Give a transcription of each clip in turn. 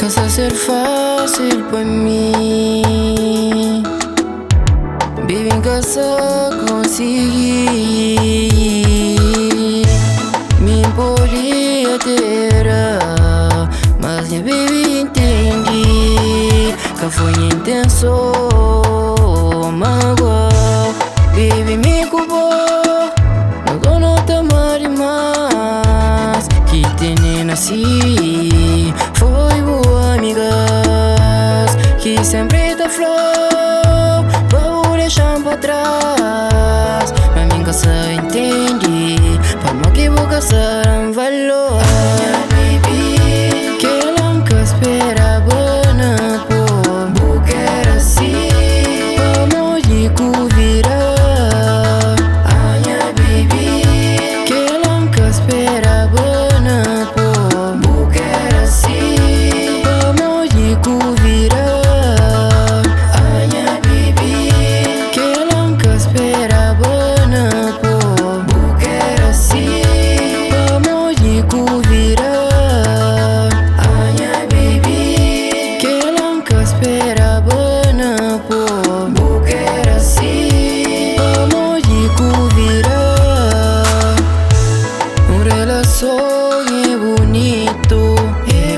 Começa a ser fácil para mim. Vive em casa, consegui. Me podia ter, mas minha baby entendi que foi a intenção, magoa. Baby me culpou, não tô nota mais que tem nasci. Foi boa amigas que sempre tá flor, vou deixar pra trás. Mas minha casa entende, pra não que vou caçar um valor. Minha baby, que ela nunca esperava na pô, porque era assim, pra morrer com virar. Minha baby, que ela nunca esperava na pô, porque era assim, pra morrer com virar. Minha baby, que ela nunca esperava na pô, porque era assim, pra morrer com virar. Minha baby, que ela nunca esperava na pô, porque era assim, pra morrer com virar. Uma relação é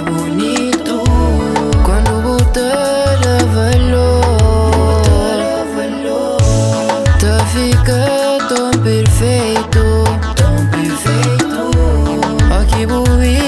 bonito, quando botar a valor, tá fica tão perfeito, aqui vou ir.